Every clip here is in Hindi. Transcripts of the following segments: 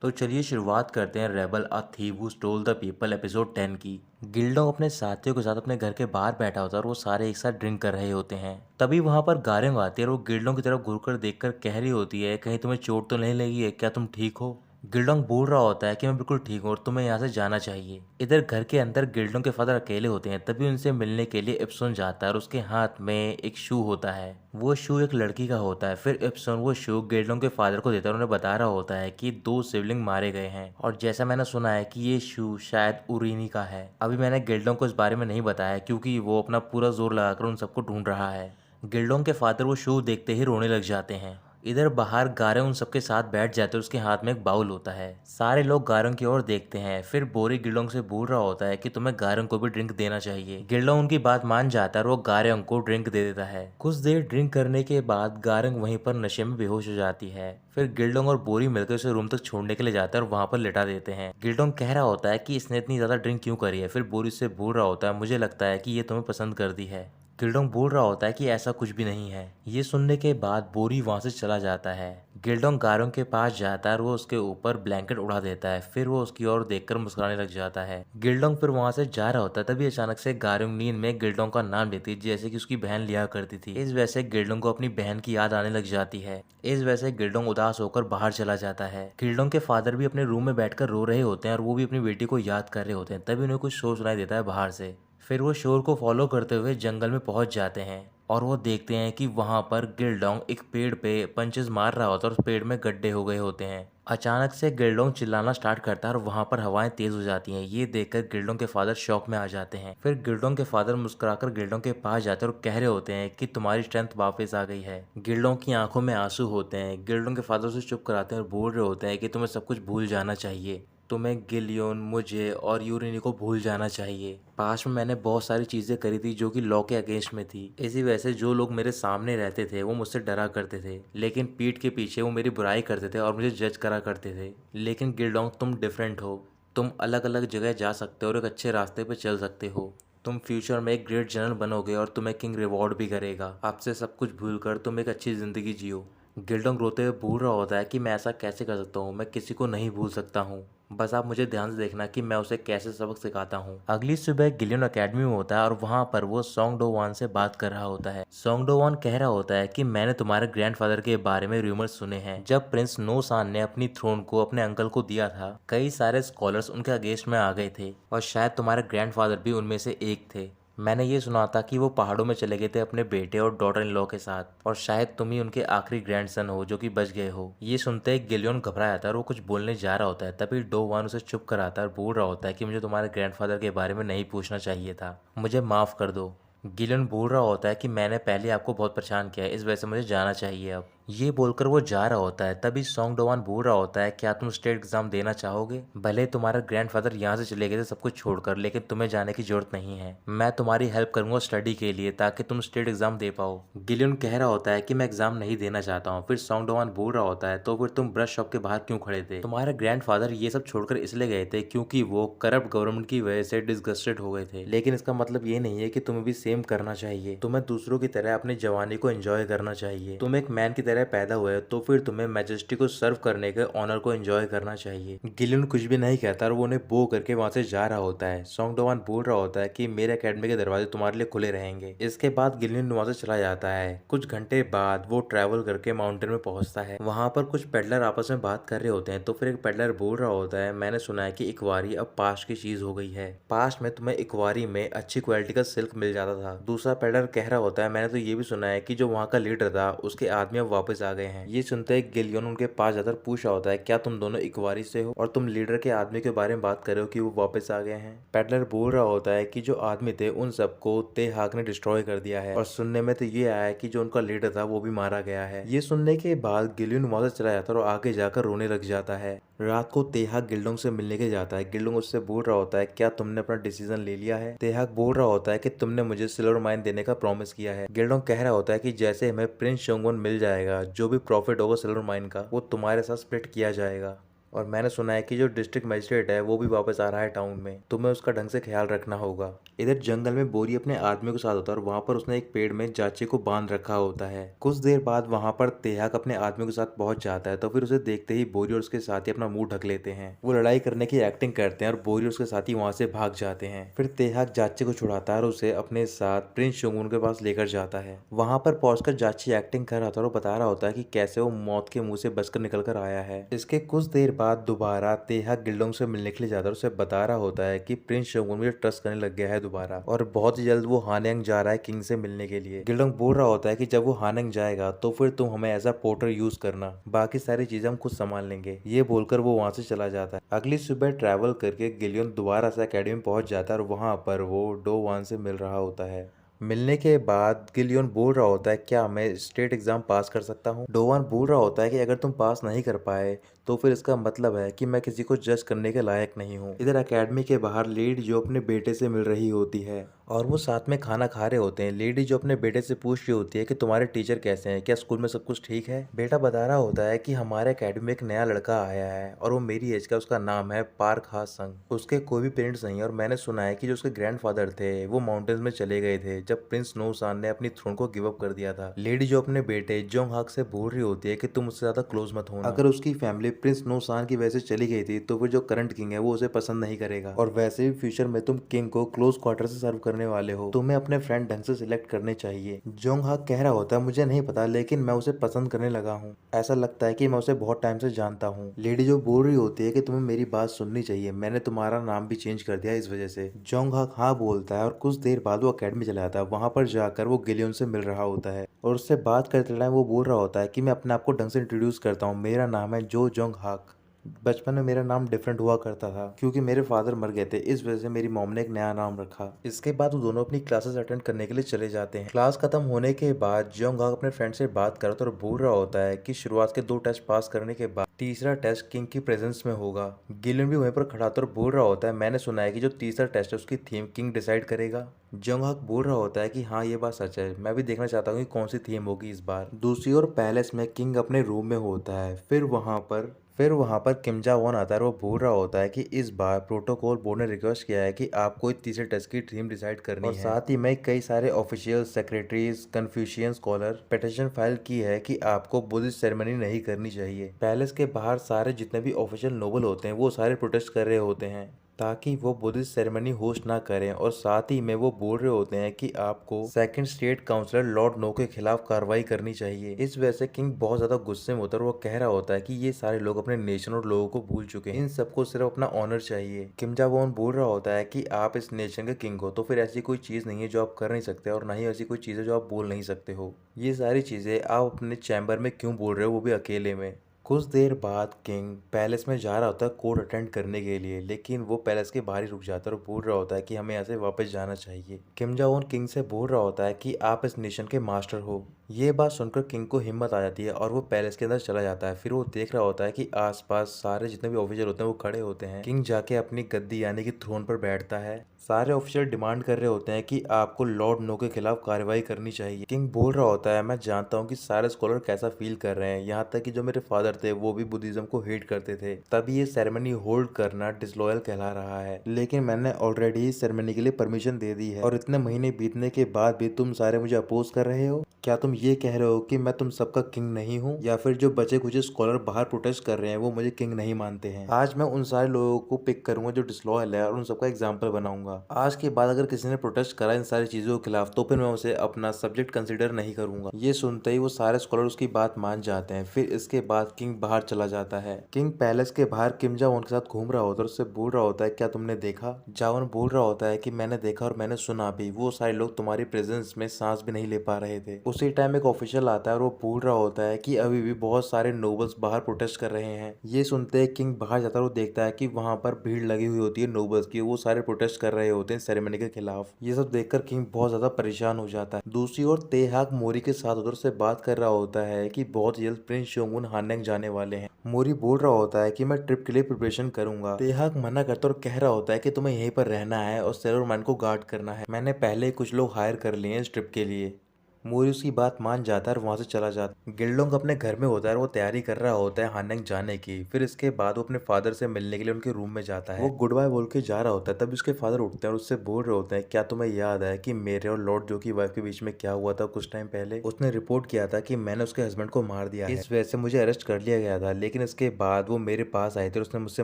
तो चलिए शुरुआत करते हैं rebel a thief who stole the people episode 10 की। गिल्डोंग अपने साथियों के साथ अपने घर के बाहर बैठा होता है और वो सारे एक साथ ड्रिंक कर रहे होते हैं। तभी वहां पर गारेंग आती है और वो गिल्डोंग की तरफ घूरकर देखकर कह रही होती है, कहीं तुम्हें चोट तो नहीं लगी है, क्या तुम ठीक हो? गिल्डोंग बोल रहा होता है कि मैं बिल्कुल ठीक हूँ और तुम्हें यहाँ से जाना चाहिए। इधर घर के अंदर गिल्डोंग के फादर अकेले होते हैं। तभी उनसे मिलने के लिए इप्सोन जाता है और उसके हाथ में एक शू होता है। वो शू एक लड़की का होता है। फिर इप्सोन वो शू गिल्डोंग के फादर को देता है और उन्हें बता रहा होता है कि 2 सिबलिंग मारे गए हैं और जैसा मैंने सुना है कि ये शू शायद उरीनी का है। अभी मैंने गिल्डोंग को इस बारे में नहीं बताया क्योंकि वो अपना पूरा जोर लगाकर उन सबको ढूंढ रहा है। गिल्डोंग के फादर वो शू देखते ही रोने लग जाते हैं। इधर बाहर गारे उन सबके साथ बैठ जाते हैं। उसके हाथ में एक बाउल होता है। सारे लोग गारों की ओर देखते हैं। फिर बोरी गिल्डोंग से बोल रहा होता है कि तुम्हें गारों को भी ड्रिंक देना चाहिए। गिल्डोंग उनकी बात मान जाता है और वो गारोंग को ड्रिंक दे देता है। कुछ देर ड्रिंक करने के बाद गारोंग वहीं पर नशे में बेहोश हो जाती है। फिर गिल्डोंग और बोरी मिलकर उसे रूम तक छोड़ने के लिए जाते हैं और वहां पर लिटा देते हैं। गिल्डोंग कह रहा होता है कि इसने इतनी ज्यादा ड्रिंक क्यों करी है। फिर बोरी से बोल रहा होता है, मुझे लगता है कि ये तुम्हें पसंद करती है। गिल्डोंग बोल रहा होता है कि ऐसा कुछ भी नहीं है। ये सुनने के बाद बोरी वहां से चला जाता है। गिल्डोंग गारों के पास जाता है और वो उसके ऊपर ब्लैंकेट उड़ा देता है। फिर वो उसकी ओर देखकर मुस्कुराने लग जाता है। गिल्डोंग फिर वहां से जा रहा होता है। तभी अचानक से गारोंग नींद में गिल्डोंग का नाम लेती है, जैसे कि उसकी बहन लिया करती थी। इस वजह से गिल्डोंग को अपनी बहन की याद आने लग जाती है। इस वजह से गिल्डोंग उदास होकर बाहर चला जाता है। गिल्डोंग के फादर भी अपने रूम में बैठकर रो रहे होते हैं और वो भी अपनी बेटी को याद कर रहे होते हैं। तभी उन्हें कुछ शोर सुनाई देता है बाहर से। फिर वो शोर को फॉलो करते हुए जंगल में पहुंच जाते हैं और वो देखते हैं कि वहां पर गिल्डोंग एक पेड़ पे पंचेस मार रहा होता है और उस पेड़ में गड्ढे हो गए होते हैं। अचानक से गिल्डोंग चिल्लाना स्टार्ट करता है और वहां पर हवाएं तेज हो जाती हैं। ये देखकर गिल्डोंग के फादर शॉक में आ जाते हैं। फिर गिल्डोंग के फादर मुस्कुराकर गिल्डोंग के पास जाते हैं और कह रहे होते हैं कि तुम्हारी स्ट्रेंथ वापस आ गई है। गिल्डोंग की आंखों में आंसू होते हैं। गिल्डोंग के फादर उसे चुप कराते हैं और बोल रहे होते हैं कि तुम्हें सब कुछ भूल जाना चाहिए। तुम्हें गिलियन, मुझे और यूरिनी को भूल जाना चाहिए। पास्ट में मैंने बहुत सारी चीज़ें करी थी जो कि लॉ के अगेंस्ट में थी। इसी वजह से जो लोग मेरे सामने रहते थे वो मुझसे डरा करते थे, लेकिन पीठ के पीछे वो मेरी बुराई करते थे और मुझे जज करा करते थे। लेकिन गिल्डोंग, तुम डिफरेंट हो। तुम अलग अलग जगह जा सकते हो और एक अच्छे रास्ते पे चल सकते हो। तुम फ्यूचर में एक ग्रेट जनरल बनोगे और तुम्हें किंग रिवॉर्ड भी करेगा। आपसे सब कुछ भूलकर तुम एक अच्छी ज़िंदगी जियो। गिल्डोंग रोते हुए बोल रहा होता है कि मैं ऐसा कैसे कर सकता हूँ, मैं किसी को नहीं भूल सकता हूँ। बस आप मुझे ध्यान से देखना कि मैं उसे कैसे सबक सिखाता हूँ। अगली सुबह गिलियन अकेडमी में होता है और वहाँ पर वो सोंग डो वान से बात कर रहा होता है। सोंग डो वान कह रहा होता है कि मैंने तुम्हारे ग्रैंडफादर के बारे में रूमर्स सुने हैं। जब प्रिंस नोसान ने अपनी थ्रोन को अपने अंकल को दिया था, कई सारे स्कॉलर्स उनके अगेंस्ट में आ गए थे और शायद तुम्हारे ग्रैंडफादर भी उनमें से एक थे। मैंने ये सुना था कि वो पहाड़ों में चले गए थे अपने बेटे और डॉटर इन लॉ के साथ और शायद तुम ही उनके आखिरी ग्रैंडसन हो जो कि बच गए हो। ये सुनते ही गिलियन घबरा जाता है और वो कुछ बोलने जा रहा होता है। तभी डो वान उसे चुप कराता है और बोल रहा होता है कि मुझे तुम्हारे ग्रैंडफादर के बारे में नहीं पूछना चाहिए था, मुझे माफ़ कर दो। गिलियन बोल रहा होता है कि मैंने पहले आपको बहुत परेशान किया है, इस वजह से मुझे जाना चाहिए अब। ये बोलकर वो जा रहा होता है। तभी सोंग डोवान बोल रहा होता है, क्या तुम स्टेट एग्जाम देना चाहोगे? भले तुम्हारे ग्रैंडफादर यहाँ से चले गए थे सब कुछ छोड़कर, लेकिन तुम्हें जाने की जरूरत नहीं है। मैं तुम्हारी हेल्प करूंगा स्टडी के लिए ताकि तुम स्टेट एग्जाम दे पाओ। गिलियन कह रहा होता है कि मैं एग्जाम नहीं देना चाहता हूँ। फिर सोंग डोवान बोल रहा होता है, तो फिर तुम ब्रश शॉप के बाहर क्यों खड़े थे? तुम्हारे ग्रैंडफादर ये सब छोड़कर इसलिए गए थे क्योंकि वो करप्ट गवर्नमेंट की वजह से डिसगस्टेड हो गए थे, लेकिन इसका मतलब ये नहीं है कि तुम्हें भी सेम करना चाहिए। तुम्हें दूसरों की तरह अपनी जवानी को एंजॉय करना चाहिए। तुम एक मैन की तरह पैदा हुए तो फिर तुम्हें मैजेस्टी को सर्व करने के ऑनर को एंजॉय करना चाहिए। गिलियन कुछ भी नहीं कहता और वो उन्हें बो करके वहां से जा रहा होता है। सोंग डोवान बोल रहा होता है कि मेरे अकेडमी के दरवाजे तुम्हारे लिए खुले रहेंगे। इसके बाद गिलियन वहां से चला जाता है। कुछ घंटे बाद वो ट्रैवल करके माउंटेन में पहुंचता है। वहां पर कुछ पेडलर आपस में बात कर रहे होते हैं। तो फिर एक पेडलर बोल रहा होता है, मैंने सुना है कि इक्वारी अब पास्ट की चीज हो गई है। पास्ट में तुम्हें इक्वारी में अच्छी क्वालिटी का सिल्क मिल जाता था। दूसरा पेडलर कह रहा होता है, मैंने तो ये भी सुना है कि जो वहाँ का लीडर था उसके आदमी अब वापस आ गए हैं। ये सुनते ही गिलियन उनके पास जाकर पूछ रहा होता है, क्या तुम दोनों इक्वारी से हो और तुम लीडर के आदमी के बारे में बात कर रहे हो कि वो वापस आ गए हैं? पेडलर बोल रहा होता है कि जो आदमी थे उन सबको तेहाक ने डिस्ट्रॉय कर दिया है और सुनने में तो ये आया है कि जो उनका लीडर था वो भी मारा गया है। ये सुनने के बाद गिलियन वहां से चला जाता है और आगे जाकर रोने लग जाता है। रात को तेहाक गिल्डोंग से मिलने के जाता है। गिल्डोंग उससे बोल रहा होता है, क्या तुमने अपना डिसीजन ले लिया है? तेहाक बोल रहा होता है कि तुमने मुझे सिल्वर माइन देने का प्रॉमिस किया है। गिल्डोंग कह रहा होता है कि जैसे हमें प्रिंस शोंगुन मिल जाएगा, जो भी प्रॉफिट होगा सिल्वर माइन का वो तुम्हारे साथ स्प्लिट किया जाएगा। और मैंने सुना है कि जो डिस्ट्रिक्ट मजिस्ट्रेट है वो भी वापस आ रहा है टाउन में, तुम्हें उसका ढंग से ख्याल रखना होगा। इधर जंगल में बोरी अपने आदमी के साथ होता है और वहां पर उसने एक पेड़ में जाचे को बांध रखा होता है। कुछ देर बाद वहां पर तेहाक अपने आदमी के साथ पहुंच जाता है, तो फिर उसे देखते ही बोरी और उसके साथी अपना मुंह ढक लेते हैं। वो लड़ाई करने की एक्टिंग करते हैं और बोरी और उसके साथी वहां से भाग जाते हैं। फिर तेहाक जाचे को छुड़ाता है और उसे अपने साथ प्रिंस शोगुन के पास लेकर जाता है। वहां पर पहुंचकर जाची एक्टिंग कर रहा था और बता रहा होता है कि कैसे वो मौत के मुंह से बचकर निकल कर आया है। इसके कुछ देर बाद दोबारा तेहाक गिल्डोंग से मिलने के लिए जाता है और उसे बता रहा होता है कि प्रिंस शोगुन मुझे ट्रस्ट करने लग गया है दोबारा, और बहुत ही जल्द वो हानेंग जा रहा है किंग से मिलने के लिए। गिल्डोंग बोल रहा होता है कि जब वो हानेंग जाएगा तो फिर तुम हमें एज अ पोर्टर यूज करना, बाकी सारी चीजें हम खुद संभाल लेंगे। ये बोलकर वो वहां से चला जाता है। अगली सुबह ट्रैवल करके गिलियन दोबारा से अकेडमी में पहुंच जाता है और वहां पर वो डो वान से मिल रहा होता है। मिलने के बाद गिलियन बोल रहा होता है क्या मैं स्टेट एग्जाम पास कर सकता हूँ। डोवान बोल रहा होता है कि अगर तुम पास नहीं कर पाए तो फिर इसका मतलब है कि मैं किसी को जज करने के लायक नहीं हूँ। इधर एकेडमी के बाहर लेडी जो अपने बेटे से मिल रही होती है और वो साथ में खाना खा रहे होते हैं। लेडी जो अपने बेटे से पूछ रही होती है कि तुम्हारे टीचर कैसे हैं, क्या स्कूल में सब कुछ ठीक है। बेटा बता रहा होता है कि हमारे एकेडमी में एक नया लड़का आया है और वो मेरी एज का, उसका नाम है पार्क हा संग। उसके कोई भी पेरेंट्स नहीं है और मैंने सुना है कि जो उसके ग्रैंडफादर थे वो माउंटेन्स में चले गए थे जब प्रिंस नोसान ने अपनी थ्रोन को गिव अप कर दिया था। लेडी जो अपने बेटे जोंग हाक से बोल रही होती है कि तुम उससे ज्यादा क्लोज मत होना। अगर उसकी फैमिली प्रिंस नोसान की वजह से चली गई थी तो फिर जो करंट किंग है वो उसे पसंद नहीं करेगा, और वैसे भी फ्यूचर में तुम किंग को क्लोज क्वार्टर से सर्व करने वाले हो, तुम्हें अपने फ्रेंड ढंग से सिलेक्ट करने चाहिए। जोंग हाक कह रहा होता है मुझे नहीं पता, लेकिन मैं उसे पसंद करने लगा हूँ। ऐसा लगता है कि मैं उसे बहुत टाइम से जानता हूँ। लेडी जो बोल रही होती है कि तुम्हें मेरी बात सुननी चाहिए, मैंने तुम्हारा नाम भी चेंज कर दिया इस वजह से। जोंग हाक हाँ बोलता है और कुछ देर बाद वो अकेडमी चला जाता है। वहां पर जाकर वो गिलियन से मिल रहा होता है और उससे बात करते टाइम वो बोल रहा होता है कि मैं अपने आप को ढंग से इंट्रोड्यूस करता हूँ, मेरा नाम है जो जोंग हाक। बचपन में मेरा नाम डिफरेंट हुआ करता था क्योंकि मेरे फादर मर गए थे, इस वजह से मेरी मॉम ने एक नया नाम रखा। इसके बाद वो दोनों अपनी क्लासेस अटेंड करने के लिए चले जाते हैं। क्लास खत्म होने के बाद जोंग हाक अपने फ्रेंड से बात करता और बोल रहा होता है कि शुरुआत के 2 टेस्ट पास करने के बाद तीसरा टेस्ट किंग की प्रेजेंस में होगा। गिलियन भी वहीं पर खड़ा था और बोल रहा होता है मैंने सुना है कि जो तीसरा टेस्ट है उसकी थीम किंग डिसाइड करेगा। जोंग हाक बोल रहा होता है कि हाँ ये बात सच है, मैं भी देखना चाहता हूँ कि कौन सी थीम होगी इस बार। दूसरी ओर पैलेस में किंग अपने रूम में होता है। फिर वहां पर किम जा वॉन आता है और वो बोल रहा होता है कि इस बार प्रोटोकॉल बोर्ड ने रिक्वेस्ट किया है कि आपको इस तीसरे टेस्ट की थीम डिसाइड करनी है, और साथ ही में कई सारे official secretaries Confucian scholar petition file की है कि आपको बुद्धिस्ट सेरेमनी नहीं करनी चाहिए। पैलेस के बाहर सारे जितने भी ऑफिशियल नोबल होते हैं वो सारे प्रोटेस्ट कर रहे होते हैं ताकि वो बुद्धिस्ट सेरेमनी होस्ट ना करें, और साथ ही में वो बोल रहे होते हैं कि आपको सेकंड स्टेट काउंसलर लॉर्ड नो के खिलाफ कार्रवाई करनी चाहिए। इस वजह से किंग बहुत ज्यादा गुस्से में होता है और वो कह रहा होता है कि ये सारे लोग अपने नेशन और लोगों को भूल चुके हैं, इन सबको सिर्फ अपना ऑनर चाहिए। किम जा वॉन बोल रहा होता है कि आप इस नेशन के किंग हो तो फिर ऐसी कोई चीज नहीं है जो आप कर नहीं सकते और ना ही ऐसी कोई चीज है जो आप बोल नहीं सकते हो। ये सारी चीजें आप अपने चैम्बर में क्यों बोल रहे हो, वो भी अकेले में। कुछ देर बाद किंग पैलेस में जा रहा होता है कोर्ट अटेंड करने के लिए, लेकिन वो पैलेस के बाहर ही रुक जाता है और बोल रहा होता है कि हमें यहाँ से वापस जाना चाहिए। किम जा उन किंग से बोल रहा होता है कि आप इस नेशन के मास्टर हो। ये बात सुनकर किंग को हिम्मत आ जाती है और वो पैलेस के अंदर चला जाता है। फिर वो देख रहा होता है कि आसपास सारे जितने भी ऑफिसर होते हैं वो खड़े होते हैं। किंग जाके अपनी गद्दी यानी कि थ्रोन पर बैठता है। सारे ऑफिसर डिमांड कर रहे होते हैं कि आपको लॉर्ड नो के खिलाफ कार्रवाई करनी चाहिए। किंग बोल रहा होता है मैं जानता हूँ कि सारे स्कॉलर कैसा फील कर रहे हैं, यहाँ तक कि जो मेरे फादर थे वो भी बुद्धिज्म को हेट करते थे, तभी ये सेरेमनी होल्ड करना डिसलॉयल कहला रहा है। लेकिन मैंने ऑलरेडी इस सेरेमनी के लिए परमिशन दे दी है और इतने महीने बीतने के बाद भी तुम सारे मुझे अपोज कर रहे हो। क्या तुम ये कह रहे हो कि मैं तुम सबका किंग नहीं हूँ, या फिर जो बचे कुछ स्कॉलर बाहर प्रोटेस्ट कर रहे हैं वो मुझे किंग नहीं मानते हैं। आज मैं उन सारे लोगों को पिक करूंगा जो डिसलॉयल है और उन सबका एग्जाम्पल बनाऊंगा। आज के बाद अगर किसी ने प्रोटेस्ट करा इन सारी चीजों के खिलाफ तो फिर मैं उसे अपना सब्जेक्ट कंसिडर नहीं करूंगा। ये सुनते ही वो सारे स्कॉलर उसकी बात मान जाते हैं। फिर इसके बाद किंग बाहर चला जाता है। किंग पैलेस के बाहर किम जा उनके साथ घूम रहा होता है और उससे बोल रहा होता है क्या तुमने देखा। जावन बोल रहा होता है कि मैंने देखा और मैंने सुना भी, वो सारे लोग तुम्हारी प्रेजेंस में सांस भी नहीं ले पा रहे थे। उसी टाइम एक ऑफिशियल आता है और वो बोल रहा होता है कि अभी भी बहुत सारे नोबल्स बाहर प्रोटेस्ट कर रहे हैं। ये सुनते ही किंग बाहर जाता है और वो देखता है कि वहां पर भीड़ लगी हुई होती है नोबल्स की, वो सारे प्रोटेस्ट कर रहे होते हैं सेरेमनी के खिलाफ। ये सब देखकर किंग बहुत ज्यादा परेशान हो जाता है। दूसरी ओर तेहाक मोरी के साथ उधर से बात कर रहा होता है कि बहुत जल्द प्रिंस शोंगुन हानेंग जाने वाले हैं। मोरी बोल रहा होता है कि मैं ट्रिप के लिए प्रिपरेशन करूंगा। तेहाक मना करता और कह रहा होता है कि तुम्हें यहीं पर रहना है और सेलर मैन को गार्ड करना है, मैंने पहले ही कुछ लोग हायर कर लिए हैं इस ट्रिप के लिए। मोरी उसकी बात मान जाता है और वहां से चला जाता है। गिल्डोंग अपने घर में होता है और वो तैयारी कर रहा होता है हाननेंग जाने की। फिर इसके बाद वो अपने फादर से मिलने के लिए उनके रूम में जाता है। वो गुड बाय बोल के जा रहा होता है, तभी उसके फादर उठते हैं और उससे बोल रहे होते हैं, क्या तुम्हें याद है कि मेरे और लॉर्ड जो की वाइफ के बीच में क्या हुआ था कुछ टाइम पहले? उसने रिपोर्ट किया था कि मैंने उसके हस्बैंड को मार दिया है, इस वजह से मुझे अरेस्ट कर लिया गया था। लेकिन इसके बाद वो मेरे पास आए थे और उसने मुझसे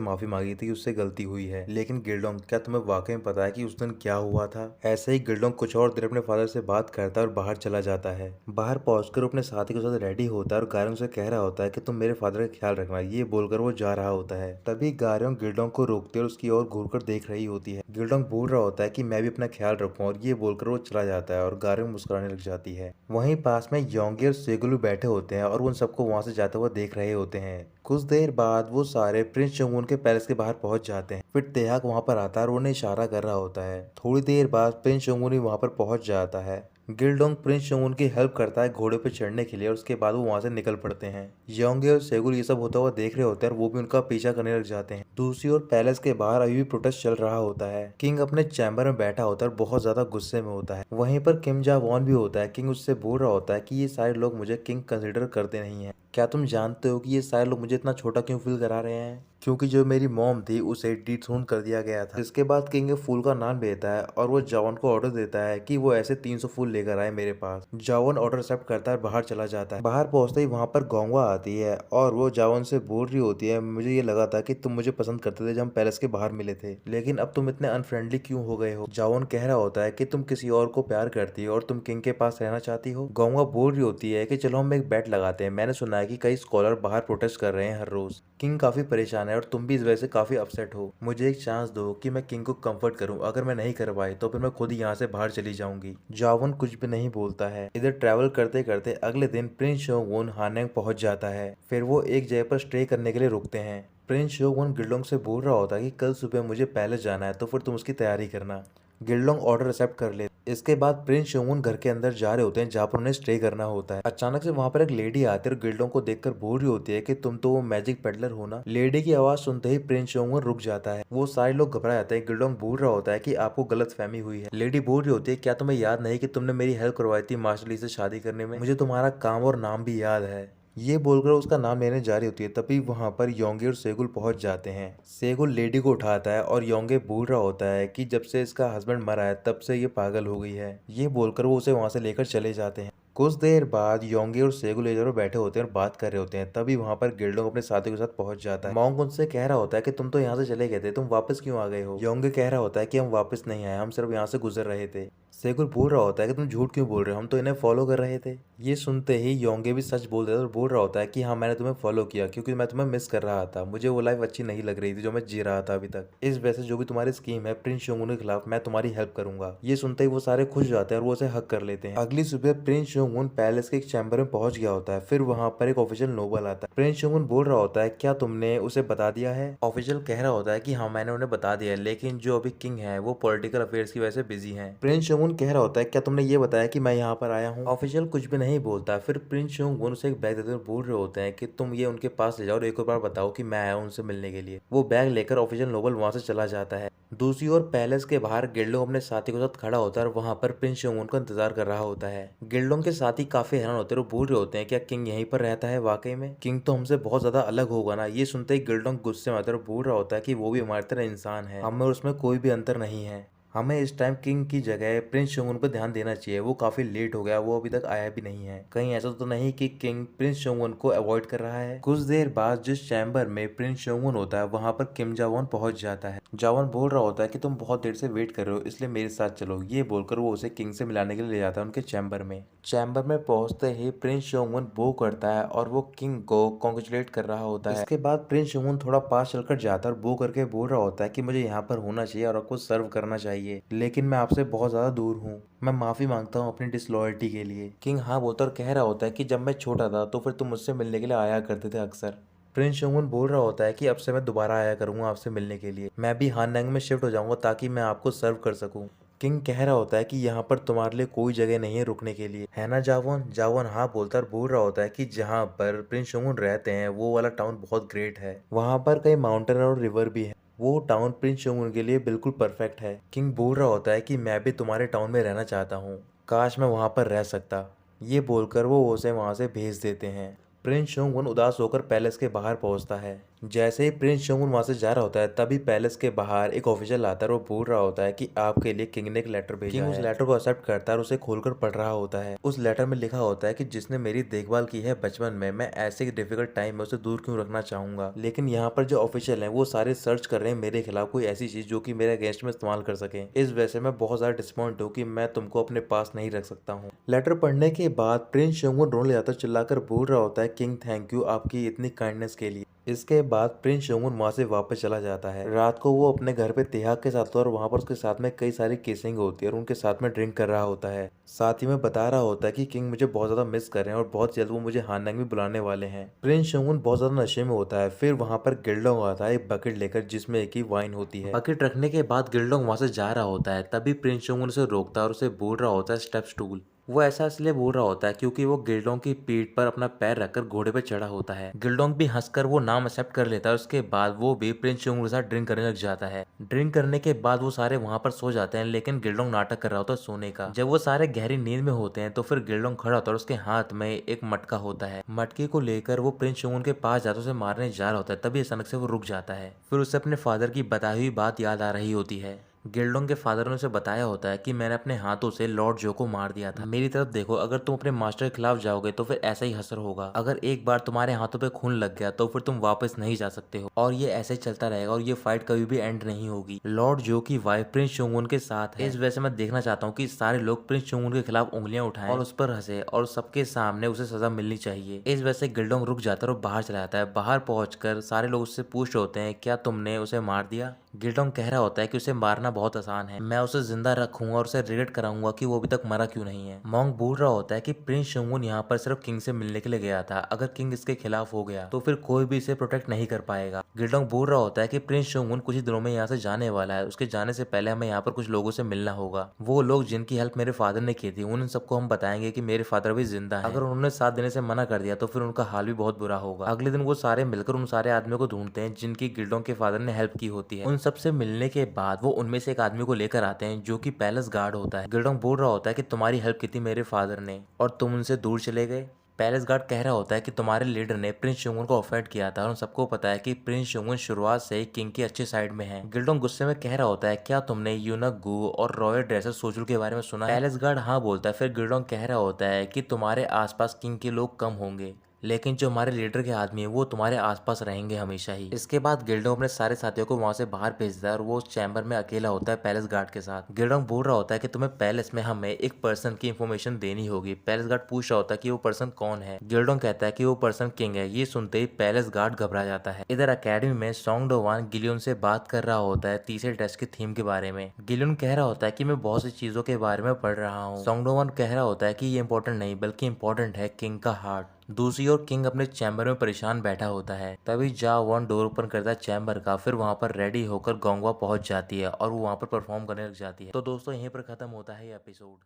माफी मांगी थी कि उससे गलती हुई है। लेकिन गिल्डोंग, क्या तुम्हें वाकई में पता है कि उस दिन क्या हुआ था? ऐसे ही गिल्डोंग कुछ और देर अपने फादर से बात करता है और बाहर चला जाता है। बाहर पहुंचकर अपने साथी के साथ रेडी होता है और गार्योंग से कह रहा होता है कि तुम मेरे फादर का ख्याल रखना। ये बोलकर वो जा रहा होता है। तभी गार्योंग गिल्डोंग को रोकती है और उसकी ओर घूरकर देख रही होती है। गिल्डोंग बोल रहा होता है कि मैं भी अपना ख्याल रखूं, और ये बोलकर वो चला जाता है और गार्योंग मुस्कुराने लग जाती है। वहीं पास में योंगी और सेगुलू बैठे होते हैं और उन सबको वहां से जाते हुए देख रहे होते हैं। कुछ देर बाद वो सारे प्रिंस चंगुन के पैलेस के बाहर पहुंच जाते हैं। फिर तेहाक वहां पर आता है और उन्हें इशारा कर रहा होता है। थोड़ी देर बाद प्रिंस चंगुन भी वहां पर पहुंच जाता है। गिल्डोंग प्रिंस चंगुन की हेल्प करता है घोड़े पर चढ़ने के लिए और उसके बाद वो वहां से निकल पड़ते हैं। योंगे और सेगुल ये सब होता हुआ देख रहे होते हैं और वो भी उनका पीछा करने लग जाते हैं। दूसरी ओर पैलेस के बाहर अभी भी प्रोटेस्ट चल रहा होता है। किंग अपने चैम्बर में बैठा होता है और बहुत ज्यादा गुस्से में होता है। वहीं पर किम जा वॉन भी होता है। किंग उससे बोल रहा होता है कि ये सारे लोग मुझे किंग कंसिडर करते नहीं है। क्या तुम जानते हो कि ये सारे लोग मुझे इतना छोटा क्यों फील करा रहे हैं? क्योंकि जो मेरी मॉम थी उसे डिथ्रोन कर दिया गया था। इसके बाद किंग एक फूल का नाम देता है और वो जॉन को ऑर्डर देता है कि वो ऐसे 300 फूल लेकर आए मेरे पास। जॉन ऑर्डर एक्सेप्ट करता है, बाहर चला जाता है। बाहर पहुंचते ही वहां पर गोंगवा आती है और वो जॉन से बोल रही होती है, मुझे ये लगा था कि तुम मुझे पसंद करते थे जब हम पैलेस के बाहर मिले थे, लेकिन अब तुम इतने अनफ्रेंडली क्यों हो गए हो? जॉन कह रहा होता है कि तुम किसी और को प्यार करती हो और तुम किंग के पास रहना चाहती हो। गोंगवा बोल रही होती है कि चलो हम एक बेट लगाते हैं, मैंने सुना है कि कई स्कॉलर बाहर प्रोटेस्ट कर रहे हैं हर रोज। किंग काफी परेशान है और तुम भी इस वजह से काफी अपसेट हो। मुझे एक चांस दो कि मैं किंग को कंफर्ट करूं। अगर मैं नहीं कर पाई तो फिर मैं खुद ही यहाँ से बाहर चली जाऊंगी। जावन कुछ भी नहीं बोलता है। इधर ट्रैवल करते करते अगले दिन प्रिंस शोगुन हानेंग पहुंच जाता है। फिर वो एक जगह पर स्टे करने के लिए रुकते हैं। प्रिंस शोगुन गिल्डोंग से बोल रहा होता है कि कल सुबह मुझे पैलेस जाना है, तो फिर तुम उसकी तैयारी करना। गिल्डोंग ऑर्डर एक्सेप्ट कर ले। इसके बाद प्रिंस शोगुन घर के अंदर जा रहे होते हैं जहाँ पर उन्हें स्टे करना होता है। अचानक से वहां पर एक लेडी आती है और गिल्डोंग को देखकर बोल रही होती है कि तुम तो वो मैजिक पेडलर हो ना। लेडी की आवाज सुनते ही प्रिंस शोगुन रुक जाता है। वो सारे लोग घबरा जाते हैं। गिल्डोंग बोल रहा होता है कि आपको गलतफहमी हुई है। लेडी बोल रही होती है, क्या तुम्हें याद नहीं कि तुमने मेरी हेल्प करवाई थी मार्शल ली से शादी करने में? मुझे तुम्हारा काम और नाम भी याद है। ये बोलकर उसका नाम लेने जा रही होती है, तभी वहां पर योंगे और सेगुल पहुंच जाते हैं। सेगुल लेडी को उठाता है और योंगे बोल रहा होता है कि जब से इसका हस्बैंड मरा है तब से ये पागल हो गई है। ये बोलकर वो उसे वहां से लेकर चले जाते हैं। कुछ देर बाद योंगे और सेगुल एक जगह बैठे होते हैं और बात कर रहे होते हैं। तभी वहां पर गिल्डोंग अपने साथी के साथ पहुंच जाता है। मॉन्क उनसे कह रहा होता है कि तुम तो यहाँ से चले गए थे, तुम वापस क्यों आ गए हो? योंगे कह रहा होता है कि हम वापस नहीं आए, हम सिर्फ यहाँ से गुजर रहे थे। सेगुल बोल रहा होता है कि तुम झूठ क्यों बोल रहे हो, हम तो इन्हें फॉलो कर रहे थे। ये सुनते ही योंगे भी सच बोल देता है और बोल रहा होता है कि हाँ, मैंने तुम्हें फॉलो किया क्योंकि मैं तुम्हें मिस कर रहा था। मुझे वो लाइफ अच्छी नहीं लग रही थी जो मैं जी रहा था अभी तक। इस वजह से जो भी तुम्हारी स्कीम है प्रिंस शोंगुन के खिलाफ, मैं तुम्हारी हेल्प करूंगा। ये सुनते ही वो सारे खुश जाते हैं और वो उसे हक कर लेते हैं। अगली सुबह प्रिंस शोंगुन पैलेस के एक चैम्बर में पहुंच गया होता है। फिर वहां पर एक ऑफिशियल नोबल आता है। प्रिंस शोंगुन बोल रहा होता है, क्या तुमने उसे बता दिया है? ऑफिशियल कह रहा होता है कि हाँ, मैंने उन्हें बता दिया है, लेकिन जो अभी किंग है वो पॉलिटिकल अफेयर्स की वजह से बिजी हैं। प्रिंस शोंगुन कह रहा होता है, क्या तुमने ये बताया कि मैं यहाँ पर आया हूँ? ऑफिशियल कुछ भी नहीं बोलता। फिर प्रिंस शोंगुन उसे एक बैग देते हुए बोल रहे होते हैं कि तुम ये उनके पास ले जाओ और एक और बार बताओ कि मैं आया हूँ उनसे मिलने के लिए। वो बैग लेकर ऑफिशियल नोबल वहां से चला जाता है। दूसरी ओर पैलेस के बाहर गिल्डोंग अपने साथी के साथ खड़ा होता है और वहां पर प्रिंस शोंगुन का इंतजार कर रहा होता है। गिल्डोंग के साथी काफी हैरान होते हैं और बोल रहे होते हैं, क्या किंग यहीं पर रहता है? वाकई में किंग तो हमसे बहुत ज्यादा अलग होगा ना। ये सुनते ही गिल्डोंग गुस्से में आता है और बोल रहा होता है कि वो भी हमारी तरह इंसान है, हमें और उसमें कोई भी अंतर नहीं है। हमें इस टाइम किंग की जगह प्रिंस शोंगुन पर ध्यान देना चाहिए। वो काफी लेट हो गया, वो अभी तक आया भी नहीं है। कहीं ऐसा तो नहीं कि किंग प्रिंस शोंगुन को अवॉइड कर रहा है? कुछ देर बाद जिस चैम्बर में प्रिंस शोंगुन होता है वहां पर किम जावॉन पहुंच जाता है। जावॉन बोल रहा होता है कि तुम बहुत देर से वेट कर रहे हो, इसलिए मेरे साथ चलो। ये बोलकर वो उसे किंग से मिलाने के लिए ले जाता है उनके चैम्बर में। चैम्बर में पहुंचते ही प्रिंस शोंगुन बो करता है और वो किंग को कॉन्ग्रेचुलेट कर रहा होता है। इसके बाद प्रिंस शोंगुन थोड़ा पास चलकर जाता है और बो करके बोल रहा होता है कि मुझे यहाँ पर होना चाहिए और आपको सर्व करना चाहिए, लेकिन मैं आपसे बहुत ज्यादा दूर हूँ। मैं माफी मांगता हूँ अपनी डिसलॉयल्टी के लिए। किंग हाँ बोलता और कह रहा होता है कि जब मैं छोटा था तो फिर तुम मुझसे मिलने के लिए आया करते थे अक्सर। प्रिंस शोंगुन बोल रहा होता है कि अब से मैं दोबारा आया करूंगा आपसे मिलने के लिए। मैं भी हाननंग में शिफ्ट हो जाऊंगा ताकि मैं आपको सर्व कर सकूं। किंग कह रहा होता है कि यहाँ पर तुम्हारे लिए कोई जगह नहीं है रुकने के लिए, है ना जावॉन? जावॉन हाँ बोलता और बोल रहा होता है कि जहाँ पर प्रिंस शोंगुन रहते हैं वो वाला टाउन बहुत ग्रेट है, वहाँ पर कई माउंटेन और रिवर भी है। वो टाउन प्रिंस शोंगुन के लिए बिल्कुल परफेक्ट है। किंग बोल रहा होता है कि मैं भी तुम्हारे टाउन में रहना चाहता हूँ, काश मैं वहां पर रह सकता। ये बोलकर वो उसे वहां से भेज देते हैं। प्रिंस शोंगुन उदास होकर पैलेस के बाहर पहुंचता है। जैसे ही प्रिंस शोंगुन वहां से जा रहा होता है तभी पैलेस के बाहर एक ऑफिशियल आता है और वो बोल रहा होता है कि आपके लिए किंग ने एक लेटर भेजा है। किंग उस लेटर को एक्सेप्ट करता है और उसे खोलकर पढ़ रहा होता है। उस लेटर में लिखा होता है कि जिसने मेरी देखभाल की है बचपन में, मैं ऐसे डिफिकल्ट टाइम में उसे दूर क्यों रखना चाहूंगा। लेकिन यहाँ पर जो ऑफिशियल है वो सारे सर्च कर रहे हैं मेरे खिलाफ कोई ऐसी चीज जो कि मेरे अगेंस्ट में इस्तेमाल कर सके। इस वजह से मैं बहुत ज्यादा डिसअपॉइंट हूँ कि मैं तुमको अपने पास नहीं रख सकता हूँ। लेटर पढ़ने के बाद प्रिंस शोंगुन रोने जाता चिल्लाकर बोल रहा होता है, किंग थैंक यू आपकी इतनी काइंडनेस के लिए। इसके बाद प्रिंस शोंगुन वहां से वापस चला जाता है। रात को वो अपने घर पे तिहाक के साथ होता है और वहां पर उसके साथ में कई सारी किसिंग होती है और उनके साथ में ड्रिंक कर रहा होता है। साथ ही में बता रहा होता है कि किंग मुझे बहुत ज्यादा मिस कर रहे हैं और बहुत जल्द वो मुझे हानंग भी बुलाने वाले हैं। प्रिंस शोंगुन बहुत ज्यादा नशे में होता है। फिर वहां पर गिल्डोंग आता है एक बकेट लेकर जिसमें एक ही वाइन होती है। बकेट रखने के बाद गिल्डोंग वहां से जा रहा होता है तभी प्रिंस शोंगुन उसे रोकता है और उसे बोल रहा होता है स्टेप स्टूल। वो ऐसा इसलिए बोल रहा होता है क्योंकि वो गिल्डोंग की पीठ पर अपना पैर रखकर घोड़े पर चढ़ा होता है। गिल्डोंग भी हंसकर वो नाम एक्सेप्ट कर लेता है। उसके बाद वो भी प्रिंस शोंगुन के साथ ड्रिंक करने लग जाता है। ड्रिंक करने के बाद वो सारे वहां पर सो जाते हैं लेकिन गिल्डोंग नाटक कर रहा होता है सोने का। जब वो सारे गहरी नींद में होते हैं तो फिर गिल्डोंग खड़ा होता है और उसके हाथ में एक मटका होता है। मटके को लेकर वो प्रिंस शोंगुन के पास जाता है, उसे मारने जा रहा होता है तभी अचानक से वो रुक जाता है। फिर उसे अपने फादर की बताई हुई बात याद आ रही होती है। गिल्डोंग के फादर ने उसे बताया होता है कि मैंने अपने हाथों से लॉर्ड जो को मार दिया था। मेरी तरफ देखो, अगर तुम अपने मास्टर के खिलाफ जाओगे तो फिर ऐसा ही असर होगा। अगर एक बार तुम्हारे हाथों पे खून लग गया तो फिर तुम वापस नहीं जा सकते हो और ये ऐसे ही चलता रहेगा और ये फाइट कभी भी एंड नहीं होगी। लॉर्ड जो की वाइफ प्रिंस शोंगुन के साथ है। इस वजह से मैं देखना चाहता हूँ कि सारे लोग प्रिंस शोंगुन के खिलाफ उंगलियां उठाएं और उस पर हंसे और सबके सामने उसे सजा मिलनी चाहिए। इस वजह से गिल्डोंग रुक जाता है और बाहर चला जाता है। बाहर पहुंचकर सारे लोग उससे पूछ रहे होते हैं क्या तुमने उसे मार दिया। गिल्डोंग कह रहा होता है कि उसे मारना बहुत आसान है, मैं उसे जिंदा रखूंगा और उसे रिग्रेट कराऊंगा कि वो अभी तक मरा क्यों नहीं है। मॉन्क बोल रहा होता है कि प्रिंस शोंगुन यहाँ पर सिर्फ किंग से मिलने के लिए गया था, अगर किंग इसके खिलाफ हो गया तो फिर कोई भी इसे प्रोटेक्ट नहीं कर पाएगा। गिल्डोंग बोल रहा होता है कि प्रिंस शोंगुन कुछ ही दिनों में यहाँ से जाने वाला है, उसके जाने से पहले हमें यहाँ पर कुछ लोगों से मिलना होगा। वो लोग जिनकी हेल्प मेरे फादर ने की थी उन सबको हम बताएंगे कि मेरे फादर भी जिंदा है। अगर उन्होंने साथ देने से मना कर दिया तो फिर उनका हाल भी बहुत बुरा होगा। अगले दिन वो सारे मिलकर उन सारे आदमियों को ढूंढते हैं जिनकी गिल्डोंग के फादर ने हेल्प की होती है। उन सबसे मिलने के बाद वो उनमें से एक आदमी को लेकर आते हैं जो कि पैलेस गार्ड होता है। गिल्डोंग बोल रहा होता है कि तुम्हारी हेल्प की थी मेरे फादर ने और तुम उनसे दूर चले गए। पैलेस गार्ड कह रहा होता है कि तुम्हारे लीडर ने प्रिंस शोंगुन को ऑफेंड किया था और उन सबको पता है कि प्रिंस शोंगुन शुरुआत से ही किंग की अच्छी साइड में है। गिल्डोंग गुस्से में कह रहा होता है क्या तुमने यूनक गू और रॉयल ड्रेसर सोजुल के बारे में सुना है। पैलेस गार्ड हाँ बोलता है। फिर गिल्डोंग कह रहा होता है कि तुम्हारे आसपास किंग के लोग कम होंगे लेकिन जो हमारे लीडर के आदमी है वो तुम्हारे आसपास रहेंगे हमेशा ही। इसके बाद गिल्डोंग अपने सारे साथियों को वहां से बाहर भेजता है और वो उस चैम्बर में अकेला होता है पैलेस गार्ड के साथ। गिल्डोंग बोल रहा होता है कि तुम्हें पैलेस में हमें एक पर्सन की इन्फॉर्मेशन देनी होगी। पैलेस गार्ड पूछ रहा होता है कि वो पर्सन कौन है। गिल्डोंग कहता है कि वो पर्सन किंग है। ये सुनते ही पैलेस गार्ड घबरा जाता है। इधर अकेडमी में सोंग डोवान गिलियन से बात कर रहा होता है तीसरे टेस्ट के थीम के बारे में। गिलियन कह रहा होता है कि मैं बहुत सी चीजों के बारे में पढ़ रहा हूँ। सोंग डोवान कह रहा होता है कि ये इंपॉर्टेंट नहीं बल्कि इंपॉर्टेंट है किंग का हार्ट। दूसरी ओर किंग अपने चैम्बर में परेशान बैठा होता है। तभी जा वॉन डोर ओपन करता है चैम्बर का। फिर वहां पर रेडी होकर गोंगवा पहुंच जाती है और वो वहां पर परफॉर्म करने लग जाती है। तो दोस्तों यहीं पर खत्म होता है ये एपिसोड।